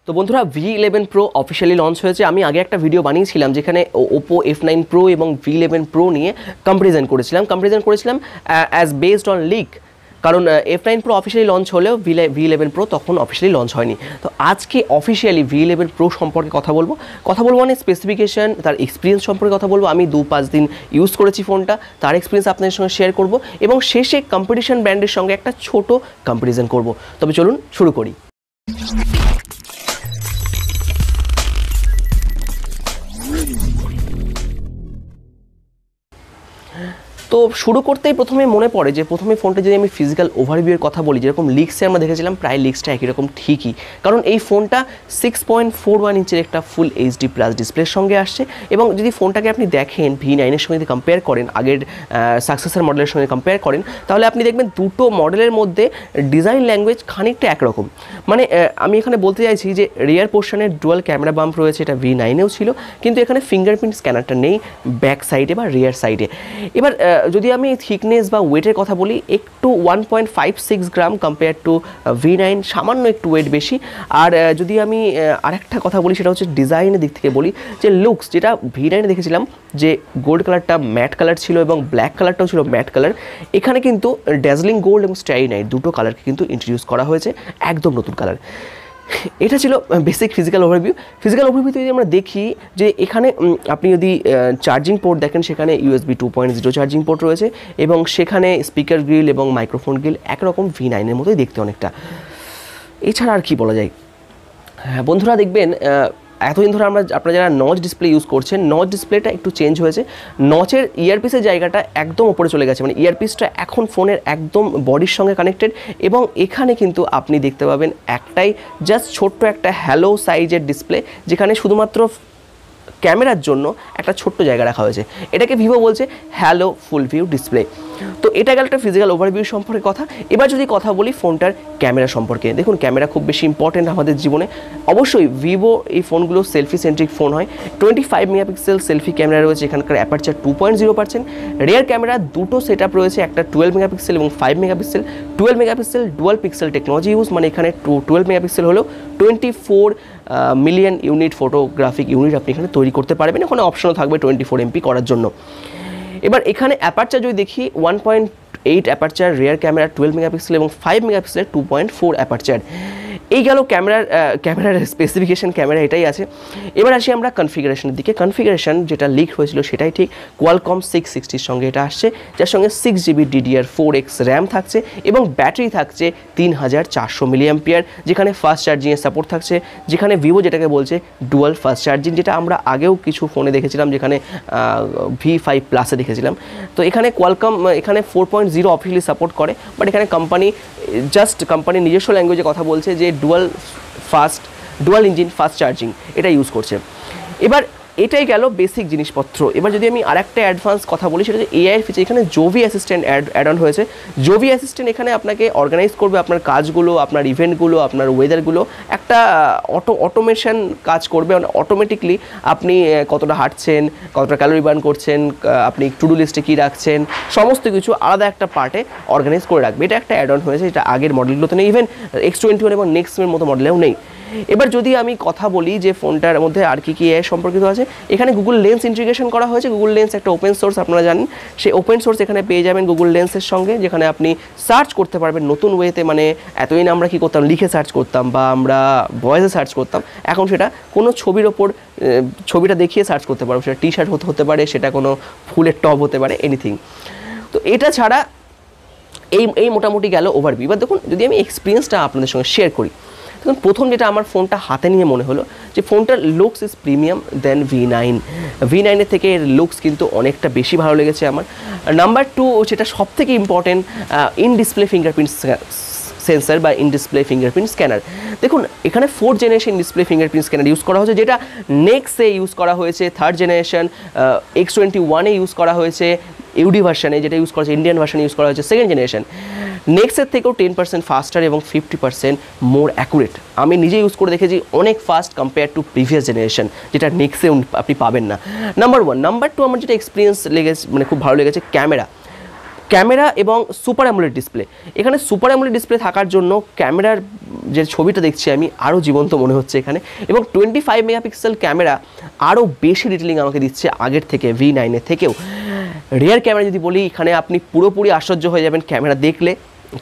তো বন্ধুরা V11 Pro officially launch হয়েছে। আমি আগে একটা ভিডিও বানিয়েছিলাম যেখানে Oppo F9 Pro এবং V11 Pro নিয়ে কম্পারিজন করেছিলাম অ্যাজ বেসড অন লিক, কারণ F9 Pro অফিসিয়ালি লঞ্চ হলেও V11 Pro তখন অফিসিয়ালি লঞ্চ হয়নি। তো আজকে অফিসিয়ালি V11 Pro সম্পর্কে কথা বলবো মানে স্পেসিফিকেশন, তার এক্সপিরিয়েন্স সম্পর্কে কথা বলবো। আমি 2-5 দিন ইউজ করেছি ফোনটা, তার এক্সপিরিয়েন্স আপনাদের সঙ্গে শেয়ার করব এবং শেষে কম্পিটিশন ব্র্যান্ডের সঙ্গে একটা ছোট কম্পারিজন করব। তবে চলুন শুরু করি। তো শুরু করতেই প্রথমে মনে পড়ে যে প্রথমে ফোনটা যদি আমি ফিজিক্যাল ওভারভিউয়ের কথা বলি, যেরকম লিক্সে আমরা দেখেছিলাম প্রায় লিক্সটা একই রকম ঠিকই, কারণ এই ফোনটা 6.41 ইঞ্চের একটা ফুল HD+ ডিসপ্লের সঙ্গে আসছে। এবং যদি ফোনটাকে আপনি দেখেন V9 সঙ্গে যদি কম্পেয়ার করেন, আগের সাকসেসর মডেলের সঙ্গে কম্পেয়ার করেন, তাহলে আপনি দেখবেন দুটো মডেলের মধ্যে ডিজাইন ল্যাঙ্গুয়েজ খানিকটা একরকম। মানে আমি এখানে বলতে চাইছি যে রিয়ার পোর্শনের ডুয়াল ক্যামেরা বাম্প রয়েছে, এটা V9-এও ছিল, কিন্তু এখানে ফিঙ্গারপ্রিন্ট স্ক্যানারটা নেই ব্যাক সাইডে বা রিয়ার সাইডে। এবার যদি আমি থিকনেস বা ওয়েটের কথা বলি, একটু 1.56 গ্রাম কম্পেয়ার টু V9, সামান্য একটু ওয়েট বেশি। আর যদি আমি আরেকটা কথা বলি, সেটা হচ্ছে ডিজাইনের দিক থেকে বলি, যে লুকস, যেটা V9-এ দেখেছিলাম যে গোল্ড কালারটা ম্যাট কালার ছিল এবং ব্ল্যাক কালারটাও ছিল ম্যাট কালার, এখানে কিন্তু ড্যাজলিং গোল্ড এবং স্টারি নাইট দুটো কালারকে কিন্তু ইন্ট্রোডিউস করা হয়েছে, একদম নতুন কালার। এটা ছিল বেসিক ফিজিক্যাল ওভারভিউ। যদি আমরা দেখি যে এখানে আপনি যদি চার্জিং পোর্ট দেখেন, সেখানে USB 2.0 চার্জিং পোর্ট রয়েছে এবং সেখানে স্পিকার গ্রিল এবং মাইক্রোফোন গ্রিল একরকম V9-এর মতোই দেখতে অনেকটা। এছাড়া আর কি বলা যায়, হ্যাঁ বন্ধুরা দেখবেন এতদিন ধরে আপনারা যারা নচ ডিসপ্লে ইউজ করছেন, নচ ডিসপ্লেটা একটু চেঞ্জ হয়েছে। নচের ইয়ারপিসের জায়গাটা একদম ওপরে চলে গেছে, মানে ইয়ারপিসটা এখন ফোনের একদম বডির সঙ্গে কানেক্টেড। এবং এখানে কিন্তু আপনি দেখতে পাবেন একটাই জাস্ট ছোট্ট একটা হ্যালো সাইজের ডিসপ্লে, যেখানে শুধুমাত্র ক্যামেরার জন্য একটা ছোট্ট জায়গা রাখা হয়েছে। এটাকে ভিভো বলছে হ্যালো ফুল ভিউ ডিসপ্লে। তো এটা গেল একটা ফিজিক্যাল ওভারভিউ সম্পর্কে কথা। এবার যদি কথা বলি ফোনটার ক্যামেরা সম্পর্কে, দেখুন ক্যামেরা খুব বেশি ইম্পর্টেন্ট আমাদের জীবনে। অবশ্যই ভিভো এই ফোনগুলো সেলফি সেন্ট্রিক ফোন হয়। 25 মেগাপিক্সেল সেলফি ক্যামেরা রয়েছে, এখানকার অ্যাপারচার 2.0%। রিয়ার ক্যামেরা দুটো সেট আপ রয়েছে, একটা 12 মেগাপিক্সেল এবং 5 megapixel. 12 megapixel dual pixel technology use, মানে এখানে 12 মেগাপিক্সেল হলেও 24 মিলিয়ন ইউনিট ফটোগ্রাফিক ইউনিট আপনি এখানে তৈরি করতে পারবেন। ওখানে অপশনও থাকবে 24 MP করার জন্য। এবার এখানে অ্যাপারচার যদি দেখি 1.8 অ্যাপারচার রিয়ার ক্যামেরা 12 মেগাপিক্সেল এবং 5 মেগাপিক্সেলের 2.4 অ্যাপারচার। এই গেল ক্যামেরার স্পেসিফিকেশন, ক্যামেরা এটাই আছে। এবার আসি আমরা কনফিগারেশনের দিকে। কনফিগারেশন যেটা লিক হয়েছিল সেটাই ঠিক, কোয়ালকম 660-র সঙ্গে এটা আসছে, যার সঙ্গে 6GB DDR4X র্যাম থাকছে এবং ব্যাটারি থাকছে 3400 মিলিঅ্যাম্পিয়ার, যেখানে ফাস্ট চার্জিংয়ের সাপোর্ট থাকছে, যেখানে ভিভো যেটাকে বলছে ডুয়াল ফাস্ট চার্জিং, যেটা আমরা আগেও কিছু ফোনে দেখেছিলাম, যেখানে V5 Plus-এ দেখেছিলাম। তো এখানে কোয়ালকম এখানে 4.0 অফিসিয়ালি সাপোর্ট করে, বাট এখানে কোম্পানির নিজস্ব ল্যাঙ্গুয়েজে কথা বলছে যে ডুয়াল ইঞ্জিন ফাস্ট চার্জিং এটা ইউজ করছে। এবার এটাই গেল বেসিক জিনিসপত্র। এবার যদি আমি আরেকটা অ্যাডভান্স কথা বলি, সেটা হচ্ছে AI এর ফিচার। এখানে জোভি অ্যাসিস্ট্যান্ট অ্যাড অন হয়েছে। জোভি অ্যাসিস্ট্যান্ট এখানে আপনাকে অর্গানাইজ করবে আপনার কাজগুলো, আপনার ইভেন্টগুলো, আপনার ওয়েদারগুলো, একটা অটোমেশন কাজ করবে। অটোমেটিকলি আপনি কতটা হাঁটছেন, কতটা ক্যালোরি বার্ন করছেন, আপনি টু ডু লিস্টে কী রাখছেন, সমস্ত কিছু আলাদা একটা পার্টে অর্গানাইজ করে রাখবে। এটা একটা অ্যাড অন হয়েছে, এটা আগের মডেলগুলোতে নেই, ইভেন X21 এবং নেক্সটের মতো মডেলেও নেই। এবার যদি আমি কথা বলি যে ফোনটার মধ্যে আর কি AI সম্পর্কিত আছে, এখানে গুগল লেন্স ইন্টিগ্রেশন করা হয়েছে। গুগল লেন্স একটা ওপেন সোর্স, আপনারা জানেন। সেই ওপেন সোর্স এখানে পেয়ে যাবেন গুগল লেন্সের সঙ্গে, যেখানে আপনি সার্চ করতে পারবেন নতুন ওয়েতে। মানে এতদিন আমরা কি করতাম, লিখে সার্চ করতাম বা আমরা ভয়েসে সার্চ করতাম, এখন সেটা কোনো ছবির ওপর ছবিটা দেখিয়ে সার্চ করতে পারবো। সেটা টি-শার্ট হতে পারে, সেটা কোনো ফুলের টব হতে পারে, এনিথিং। তো এটা ছাড়া এই মোটামুটি গেল ওভারভিউ। এবার দেখুন, যদি আমি এক্সপিরিয়েন্সটা আপনাদের সঙ্গে শেয়ার করি, তখন প্রথম যেটা আমার ফোনটা হাতে নিয়ে মনে হলো যে ফোনটার লুকস ইজ প্রিমিয়াম দেন V9-এর থেকে এর লুকস কিন্তু অনেকটা বেশি ভালো লেগেছে আমার। নাম্বার 2, যেটা সব থেকে important, in display fingerprint sensor বা ইন ডিসপ্লে ফিঙ্গারপ্রিন্ট স্ক্যানার। দেখুন এখানে 4th generation display fingerprint scanner use করা হয়েছে, যেটা নেক্সটে ইউজ করা হয়েছে, 3rd জেনারেশন X21-এ ইউজ করা হয়েছে, UD ভার্সানে, যেটা ইউজ করা হয়েছে ইন্ডিয়ান ভার্সানে ইউজ করা হয়েছে 2nd জেনারেশন। নেক্সটের থেকেও 10% ফাস্টার এবং 50% মোর অ্যাকুরেট। আমি নিজে ইউজ করে দেখেছি, অনেক fast compare to previous generation, যেটা নেক্সটে আপনি পাবেন না। নাম্বার 1। নাম্বার 2, আমার যেটা এক্সপিরিয়েন্স লেগেছে, মানে খুব ভালো লেগেছে, ক্যামেরা এবং সুপার অ্যামোলেড ডিসপ্লে। এখানে সুপার অ্যামোলেড ডিসপ্লে থাকার জন্য ক্যামেরার যে ছবিটা দেখছি আমি আরও জীবন্ত মনে হচ্ছে এখানে, এবং 25 মেগাপিক্সেল ক্যামেরা আরও বেশি ডিটেলিং আমাকে দিচ্ছে আগের থেকে, V9-এর থেকেও। রিয়ার ক্যামেরা যদি বলি, এখানে আপনি পুরোপুরি আশ্চর্য হয়ে যাবেন ক্যামেরা দেখলে,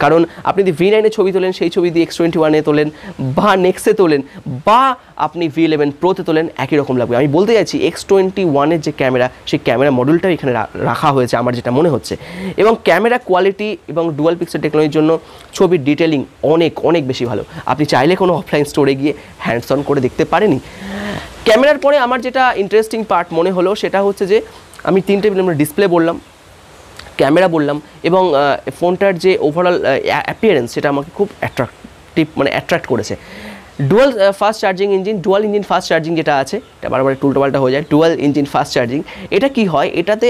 কারণ আপনি যদি V9-এ ছবি তোলেন, সেই ছবি দিয়ে X21-এ তোলেন বা নেক্সে তোলেন বা আপনি V11 Pro-তে তোলেন, একই রকম লাগবে। আমি বলতে চাইছি X21-এর যে ক্যামেরা, সেই ক্যামেরা মডেলটাও এখানে রাখা হয়েছে আমার যেটা মনে হচ্ছে। এবং ক্যামেরা কোয়ালিটি এবং ডুয়াল পিক্সেল টেকনোলজির জন্য ছবির ডিটেলিং অনেক অনেক বেশি ভালো। আপনি চাইলে কোনো অফলাইন স্টোরে গিয়ে হ্যান্ডস অন করে দেখতে পারেনি। ক্যামেরার পরে আমার যেটা ইন্টারেস্টিং পার্ট মনে হলো সেটা হচ্ছে যে আমি 3টে ডিসপ্লে বললাম, ক্যামেরা বললাম, এবং ফোনটার যে ওভারঅল অ্যাপিয়ারেন্স সেটা আমাকে খুব অ্যাট্রাক্ট করেছে। Dual fast charging engine, dual engine fast charging যেটা আছে, এটা বারবার উল্টোপাল্টা হয়ে যায়, ডুয়াল ইঞ্জিন ফাস্ট চার্জিং। এটা কি হয়, এটাতে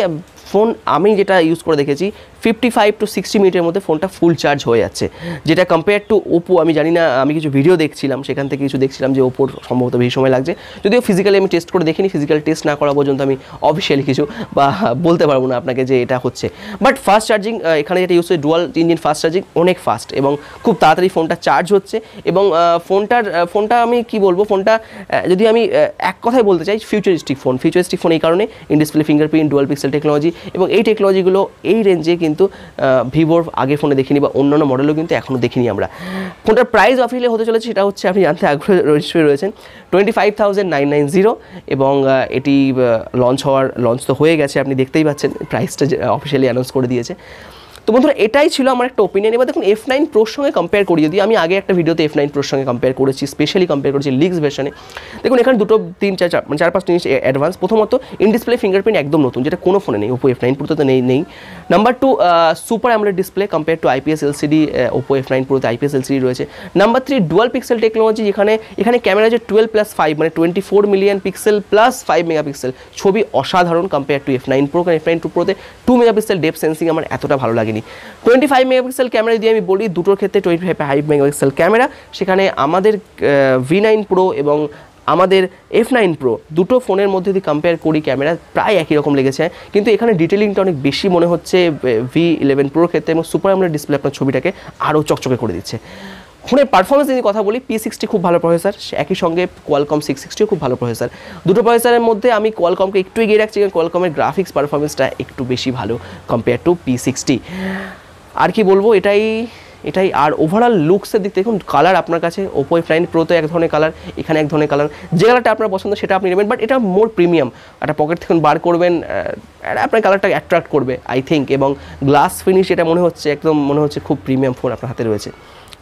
ফোন আমি যেটা ইউজ করে দেখেছি 55 to 60 মিনিটের মধ্যে ফোনটা ফুল চার্জ হয়ে যাচ্ছে, যেটা কম্পেয়ার টু ওপো, আমি জানি না, আমি কিছু ভিডিও দেখছিলাম, সেখান থেকে কিছু দেখছিলাম যে ওপোর সম্ভবত বেশি সময় লাগছে। যদিও ফিজিক্যালি আমি টেস্ট করে দেখিনি, ফিজিক্যাল টেস্ট না করা পর্যন্ত আমি অফিসিয়ালি কিছু বা বলতে পারবো না আপনাকে যে এটা হচ্ছে। বাট ফাস্ট চার্জিং এখানে যেটা ইউজ হচ্ছে ডুয়াল ইঞ্জিন ফাস্ট চার্জিং, অনেক ফাস্ট এবং খুব তাড়াতাড়ি ফোনটা চার্জ হচ্ছে। এবং ফোনটা আমি কি বলবো, ফোনটা যদি আমি এক কথায় বলতে চাই, ফিউচারিস্টিক ফোন এই কারণে, in display fingerprint, dual pixel technology, এবং এই টেকনোলজিগুলো এই রেঞ্জে কিন্তু ভিভোর আগে ফোনে দেখিনি বা অন্যান্য মডেলও কিন্তু এখনও দেখিনি আমরা। ফোনটার প্রাইস অফিসিয়ালি হতে চলেছে, সেটা হচ্ছে আপনি জানতে আগ্রহী রয়েছেন 25,990, এবং এটি লঞ্চ তো হয়ে গেছে, আপনি দেখতেই পাচ্ছেন প্রাইসটা অফিসিয়ালি অ্যানাউন্স করে দিয়েছে। তো বন্ধুরা, এটাই ছিল আমার একটা ওপিনিয়ন। এবার দেখুন F9 Proর সঙ্গে কম্পেয়ার করি, যদি আমি আগে একটা ভিডিওতে F9 Proর সঙ্গে কম্পেয়ার করেছি, স্পেশালি কম্পেয়ার করেছি লিক্স ভার্সনে। দেখুন এখানে 4-5 জিনিস অ্যাডভান্স। প্রথমত ইন ডিসপ্লে ফিঙ্গারপ্রিন্ট একদম নতুন, যেটা কোনো ফোনে নেই, ওপো F9 Proতে তো নেই। Number 2, super AMOLED display compare to IPS LCD, Oppo F9 Proতে IPS LCD রয়েছে। নাম্বার 3, ডুয়াল পিক্সেল টেকনোলজি, এখানে ক্যামেরা যে 12+5 মানে 24 মিলিয়ন পিক্সেল প্লাস 5 মেগাপিক্সেল, ছবি অসাধারণ কম্পেয়ার টু F9 Pro, কারণ F9 Proতে 2 মেগাপিক্সেল ডেপথ সেন্সিং আমার এতটা ভালো লাগেনি। 25 মেগাপিক্সেল ক্যামেরা যদি আমি বলি, দুটোর ক্ষেত্রে 25 মেগাপিক্সেল ক্যামেরা, সেখানে আমাদের V9 Pro এবং আমাদের F9 Pro দুটো ফোনের মধ্যে যদি কম্পেয়ার করি, ক্যামেরা প্রায় একই রকম লেগেছে, কিন্তু এখানে ডিটেলিংটা অনেক বেশি মনে হচ্ছে V11 Proর ক্ষেত্রে, এবং সুপার অ্যামোলেড ডিসপ্লে আপনার ছবিটাকে আরও চকচকে করে দিচ্ছে। ফোনের পারফরমেন্স যদি কথা বলি, P60 খুব ভালো প্রসেসর, একই সঙ্গে কোয়ালকম 660ও খুব ভালো প্রসেসর। দুটো প্রসেসরের মধ্যে আমি কোয়ালকমকে একটু এগিয়ে রাখছি, কারণ কোয়ালকমের গ্রাফিক্স পারফরমেন্সটা একটু বেশি ভালো কম্পেয়ার টু P60। আর কি বলবো, এটাই। আর ওভারঅল লুকসের দিক থেকে দেখুন, কালার আপনার কাছে ওপো F9 Proতে এক ধরনের কালার, এখানে এক ধরনের কালার, যে কালারটা আপনার পছন্দ সেটা আপনি নেবেন, বাট এটা মোর প্রিমিয়াম। একটা পকেট থেকে বার করবেন, আপনার কালারটা অ্যাট্রাক্ট করবে আই থিঙ্ক, এবং গ্লাস ফিনিশ এটা একদম মনে হচ্ছে খুব প্রিমিয়াম ফোন আপনার হাতে রয়েছে।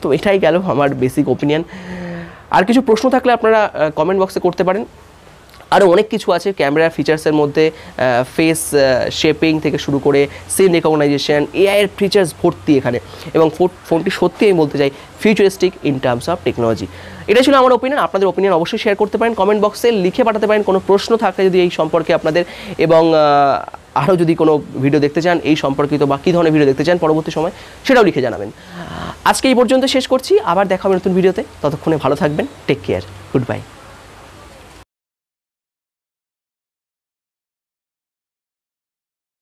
তো এটাই গেল আমার বেসিক ওপিনিয়ন। আর কিছু প্রশ্ন থাকলে আপনারা কমেন্ট বক্সে করতে পারেন। আরও অনেক কিছু আছে ক্যামেরা ফিচার্সের মধ্যে, ফেস শেপিং থেকে শুরু করে সিন রেকগনাইজেশন, এআইয়ের ফিচার্স ভর্তি এখানে, এবং ফোনটি সত্যি আমি বলতে চাই futuristic in terms of technology. এটা ছিল আমার ওপিনিয়ন। আপনাদের ওপিনিয়ন অবশ্যই শেয়ার করতে পারেন কমেন্ট বক্সে, লিখে পাঠাতে পারেন কোনো প্রশ্ন থাকলে যদি এই সম্পর্কে আপনাদের, এবং আরও যদি কোনো ভিডিও দেখতে চান এই সম্পর্কিত বা কী ধরনের ভিডিও দেখতে চান পরবর্তী সময়, সেটাও লিখে জানাবেন। আজকে এই পর্যন্ত শেষ করছি, আবার দেখা হবে নতুন ভিডিওতে, ততক্ষণে ভালো থাকবেন, টেক কেয়ার, গুড বাই।